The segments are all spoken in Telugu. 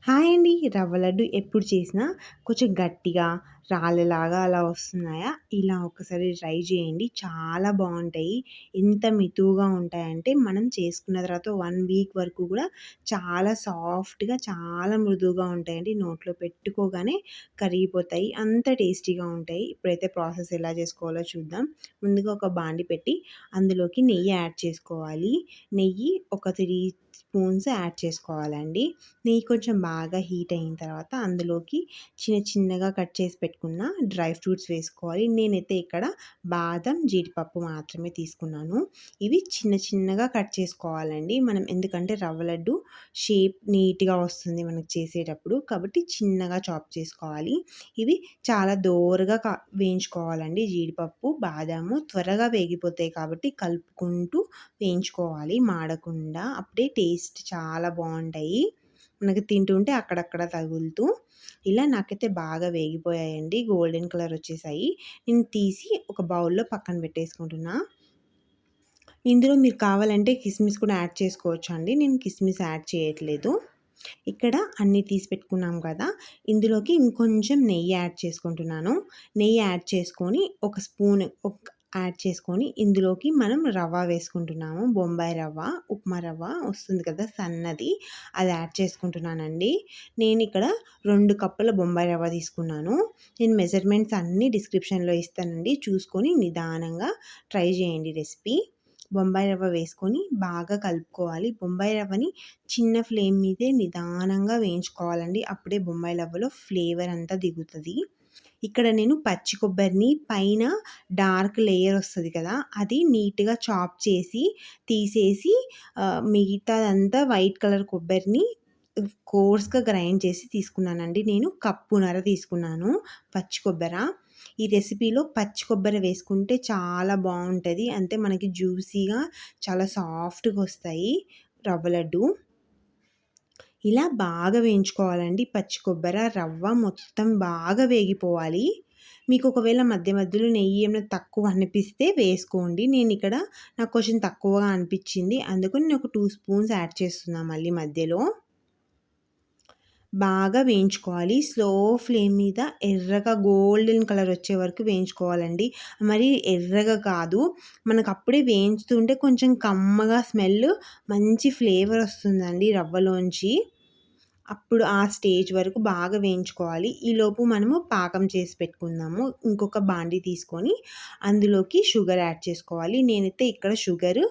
హాయ్ అండి. రవ్వ లడ్డు ఎప్పుడు చేసినా కొంచెం గట్టిగా, రాళ్ళలాగా అలా వస్తున్నాయా? ఇలా ఒకసారి ట్రై చేయండి. చాలా బావుంటాయి. ఎంత మితువుగా ఉంటాయంటే మనం చేసుకున్న తర్వాత 1 వీక్ వరకు కూడా చాలా సాఫ్ట్‌గా, చాలా మృదువుగా ఉంటాయండి. నోట్లో పెట్టుకోగానే కరిగిపోతాయి. అంత టేస్టీగా ఉంటాయి. ఇప్పుడైతే ప్రాసెస్ ఎలా చేసుకోవాలో చూద్దాం. ముందుగా ఒక బాండీ పెట్టి అందులోకి నెయ్యి యాడ్ చేసుకోవాలి. నెయ్యి ఒక 3 స్పూన్స్ యాడ్ చేసుకోవాలండి. నెయ్యి కొంచెం బాగా హీట్ అయిన తర్వాత అందులోకి చిన్నగా కట్ చేసి పెట్టుకున్న డ్రై ఫ్రూట్స్ వేసుకోవాలి. నేనైతే ఇక్కడ బాదం, జీడిపప్పు మాత్రమే తీసుకున్నాను. ఇవి చిన్నగా కట్ చేసుకోవాలండి. మనం ఎందుకంటే రవ్వ లడ్డు షేప్ నీట్‌గా వస్తుంది మనకు చేసేటప్పుడు. కాబట్టి చిన్నగా చాప్ చేసుకోవాలి. ఇవి చాలా దోరగా వేయించుకోవాలండి. జీడిపప్పు, బాదాము త్వరగా వేగిపోతాయి కాబట్టి కలుపుకుంటూ వేయించుకోవాలి మాడకుండా. అప్పుడే టేస్ట్ చాలా బావుంటాయి. మనకి తింటుంటే అక్కడక్కడ తగులుతూ. ఇలా నాకైతే బాగా వేగిపోయాయండి. గోల్డెన్ కలర్ వచ్చేసాయి. నేను తీసి ఒక బౌల్‌లో పక్కన పెట్టేసుకుంటున్నా. ఇందులో మీరు కావాలంటే కిస్మిస్ కూడా యాడ్ చేసుకోవచ్చండి. నేను కిస్మిస్ యాడ్ చేయట్లేదు. ఇక్కడ అన్నీ తీసి పెట్టుకున్నాం కదా! ఇందులోకి ఇంకొంచెం నెయ్యి యాడ్ చేసుకుంటున్నాను. నెయ్యి యాడ్ చేసుకొని ఒక స్పూన్ యాడ్ చేసుకొని ఇందులోకి మనం రవ్వ వేసుకుంటున్నాము. బొంబాయి రవ్వ, ఉప్మా రవ్వ వస్తుంది కదా! సన్నది అది యాడ్ చేసుకుంటున్నానండి. నేనిక్కడ 2 కప్పుల బొంబాయి రవ్వ తీసుకున్నాను. నేను మెజర్‌మెంట్స్ అన్నీ డిస్క్రిప్షన్‌లో ఇస్తానండి. చూసుకొని నిదానంగా ట్రై చేయండి రెసిపీ. బొంబాయి రవ్వ వేసుకొని బాగా కలుపుకోవాలి. బొంబాయి రవ్వని చిన్న ఫ్లేమ్ మీదే నిదానంగా వేయించుకోవాలండి. అప్పుడే బొంబాయి రవ్వలో ఫ్లేవర్ అంతా దిగుతది. ఇక్కడ నేను పచ్చి కొబ్బరిని పైన డార్క్ లేయర్ వస్తది కదా! అది నీట్‌గా చాప్ చేసి తీసేసి మిగతాదంతా వైట్ కలర్ కొబ్బరిని కోర్స్‌గా గ్రైండ్ చేసి తీసుకున్నానండి. నేను కప్పున్నర తీసుకున్నాను పచ్చి కొబ్బర. ఈ రెసిపీలో పచ్చి కొబ్బరి వేసుకుంటే చాలా బావుంటది. అంటే మనకి జ్యూసీగా చాలా సాఫ్ట్‌గా వస్తాయి రవ్వ లడ్డు. ఇలా బాగా వేయించుకోవాలండి. పచ్చి కొబ్బర, రవ్వ మొత్తం బాగా వేగిపోవాలి. మీకు ఒకవేళ మధ్యలో నెయ్యి ఏమైనా తక్కువ అనిపిస్తే వేసుకోండి. నేనిక్కడ నాకు కొంచెం తక్కువగా అనిపిచ్చింది. అందుకని నేను ఒక 2 స్పూన్స్ యాడ్ చేస్తున్నా మళ్ళీ మధ్యలో. బాగా వేయించుకోవాలి. స్లో ఫ్లేమ్ మీద ఎర్రగా గోల్డెన్ కలర్ వచ్చే వరకు వేయించుకోవాలండి. మరి ఎర్రగా కాదు. మనకు అప్పుడే వేయించుతుంటే కొంచెం కమ్మగా స్మెల్ మంచి ఫ్లేవర్ వస్తుందండి రవ్వలోంచి. అప్పుడు ఆ స్టేజ్ వరకు బాగా వేయించుకోవాలి. ఈలోపు మనము పాకం చేసి పెట్టుకుందాము. ఇంకొక బాండీ తీసుకొని అందులోకి షుగర్ యాడ్ చేసుకోవాలి. నేనైతే ఇక్కడ షుగరు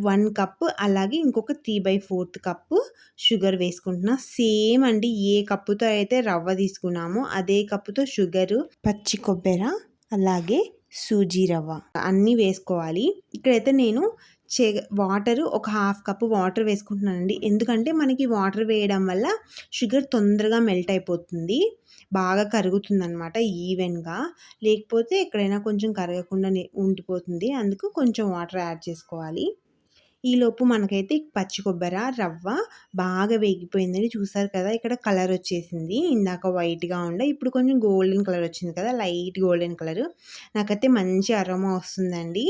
1 కప్ అలాగే ఇంకొక 3/4 కప్పు షుగర్ వేసుకుంటున్నా. సేమ్ అండి ఏ కప్పుతో అయితే రవ్వ తీసుకున్నామో అదే కప్పుతో షుగరు, పచ్చి కొబ్బెర అలాగే సూజీ రవ్వ అన్నీ వేసుకోవాలి. ఇక్కడైతే నేను వాటరు ఒక 1/2 కప్పు వాటర్ వేసుకుంటున్నానండి. ఎందుకంటే మనకి వాటర్ వేయడం వల్ల షుగర్ తొందరగా మెల్ట్ అయిపోతుంది. బాగా కరుగుతుందనమాట ఈవెన్‌గా. లేకపోతే ఎక్కడైనా కొంచెం కరగకుండా ఉండిపోతుంది. అందుకు కొంచెం వాటర్ యాడ్ చేసుకోవాలి. ఈలోపు మనకైతే పచ్చి కొబ్బర, రవ్వ బాగా వేగిపోయిందని చూసారు కదా! ఇక్కడ కలర్ వచ్చేసింది. ఇందాక వైట్‌గా ఉండే ఇప్పుడు కొంచెం గోల్డెన్ కలర్ వచ్చింది కదా! Light golden colour. నాకైతే మంచి అరోమా వస్తుందండి.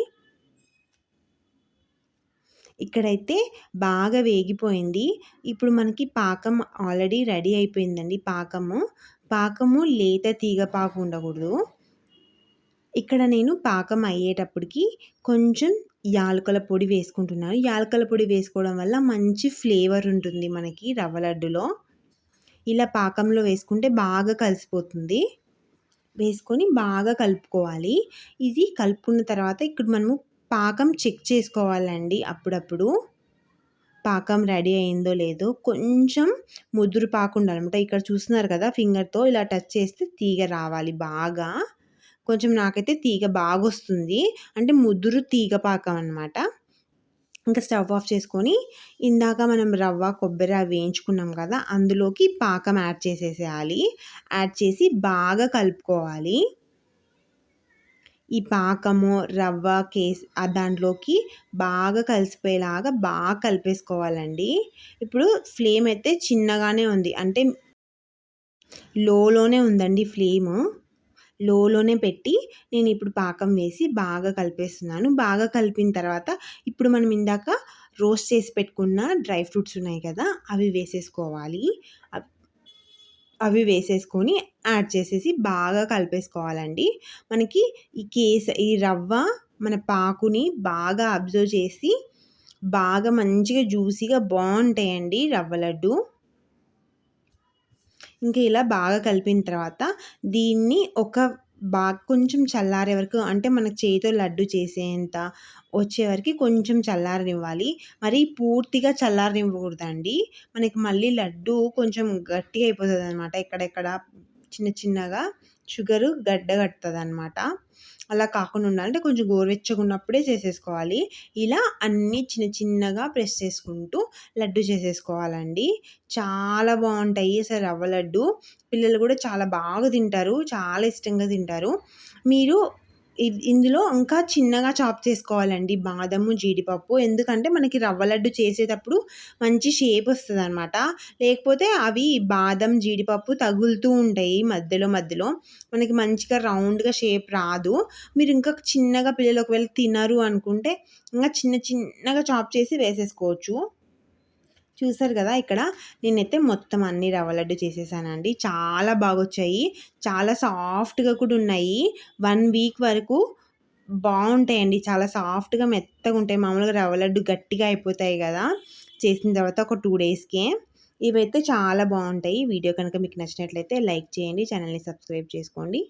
ఇక్కడైతే బాగా వేగిపోయింది. ఇప్పుడు మనకి పాకం ఆల్రెడీ రెడీ అయిపోయిందండి పాకము. పాకము లేత తీగ పాకు ఉండకూడదు. ఇక్కడ నేను పాకం అయ్యేటప్పటికి కొంచెం యాలకుల పొడి వేసుకుంటున్నాను. యాలకుల పొడి వేసుకోవడం వల్ల మంచి ఫ్లేవర్ ఉంటుంది మనకి రవ్వ లడ్డులో. ఇలా పాకంలో వేసుకుంటే బాగా కలిసిపోతుంది. వేసుకొని బాగా కలుపుకోవాలి. ఇది కలుపుకున్న తర్వాత ఇక్కడ మనము పాకం చెక్ చేసుకోవాలండి అప్పుడప్పుడు. పాకం రెడీ అయిందో లేదో కొంచెం ముదురు పాకు ఉండాలనమాట. ఇక్కడ చూస్తున్నారు కదా! ఫింగర్‌తో ఇలా టచ్ చేస్తే తీగ రావాలి బాగా. కొంచెం నాకైతే తీగ బాగొస్తుంది. అంటే ముదురు తీగ పాకం అనమాట. ఇంకా స్టవ్ ఆఫ్ చేసుకొని ఇందాక మనం రవ్వ, కొబ్బరి అవి వేయించుకున్నాం కదా! అందులోకి పాకం యాడ్ చేసేసేయాలి. యాడ్ చేసి బాగా కలుపుకోవాలి. ఈ పాకము, రవ్వ దాంట్లోకి బాగా కలిసిపోయేలాగా బాగా కలిపేసుకోవాలండి. ఇప్పుడు ఫ్లేమ్ అయితే చిన్నగానే ఉంది. అంటే లోనే ఉందండి ఫ్లేము. లోనే పెట్టి నేనిప్పుడు పాకం వేసి బాగా కలిపేస్తున్నాను. బాగా కలిపిన తర్వాత ఇప్పుడు మనం ఇందాక రోస్ట్ చేసి పెట్టుకున్న డ్రై ఫ్రూట్స్ ఉన్నాయి కదా! అవి వేసేసుకోవాలి. అవి వేసేసుకొని యాడ్ చేసేసి బాగా కలిపేసుకోవాలండి. మనకి ఈ రవ్వ మన పాకుని బాగా అబ్జర్వ్ చేసి బాగా మంచిగా జ్యూసీగా బావుంటాయండి రవ్వ లడ్డు. ఇంక ఇలా బాగా కలిపిన తర్వాత దీన్ని కొంచెం చల్లారే వరకు, అంటే మనకు చేతితో లడ్డు చేసేంత వచ్చే వరకి కొంచెం చల్లారనివ్వాలి. మరీ పూర్తిగా చల్లారనివ్వకూడదండి. మనకి మళ్ళీ లడ్డు కొంచెం గట్టిగా అయిపోతదనమాట. ఎక్కడెక్కడ చిన్న చిన్నగా షుగరు గడ్డ కడతదనమాట. అలా కాకుండా ఉండాలంటే కొంచెం గోరువెచ్చగున్నప్పుడే చేసేసుకోవాలి. ఇలా అన్నీ చిన్న చిన్నగా ప్రెస్ చేసుకుంటూ లడ్డు చేసేసుకోవాలండి. చాలా బావుంటాయి అసలు రవ్వ లడ్డు. పిల్లలు కూడా చాలా బాగా తింటారు. చాలా ఇష్టంగా తింటారు. మీరు ఇందులో ఇంకా చిన్నగా చాప్ చేసుకోవాలండి బాదము, జీడిపప్పు. ఎందుకంటే మనకి రవ్వ లడ్డు చేసేటప్పుడు మంచి షేప్ వస్తదనమాట. లేకపోతే అవి బాదం, జీడిపప్పు తగులుతూ ఉంటాయి మధ్యలో మధ్యలో. మనకి మంచిగా రౌండ్‌గా షేప్ రాదు. మీరు ఇంకా చిన్నగా పిల్లలు ఒకవేళ తినరు అనుకుంటే ఇంకా చిన్న చిన్నగా చాప్ చేసి వేసేసుకోవచ్చు. చూసారు గదా! ఇక్కడ నేనైతే మొత్తం అన్ని రవ్వ లడ్డు చేసేసానండి. చాలా బాగొచ్చాయి. చాలా సాఫ్ట్‌గా కూడా ఉన్నాయి. 1 వీక్ వరకు బావుంటాయండి. చాలా సాఫ్ట్‌గా మెత్తగుంటాయి. మామూలుగా రవ్వ లడ్డు గట్టిగా అయిపోతాయి గదా! చేసిన తర్వాత ఒక 2 డేస్‌కే. ఇవైతే చాలా బావుంటాయి. వీడియో కనుక మీకు నచ్చినట్లయితే లైక్ చేయండి. ఛానెల్‌ని సబ్స్క్రైబ్ చేసుకోండి.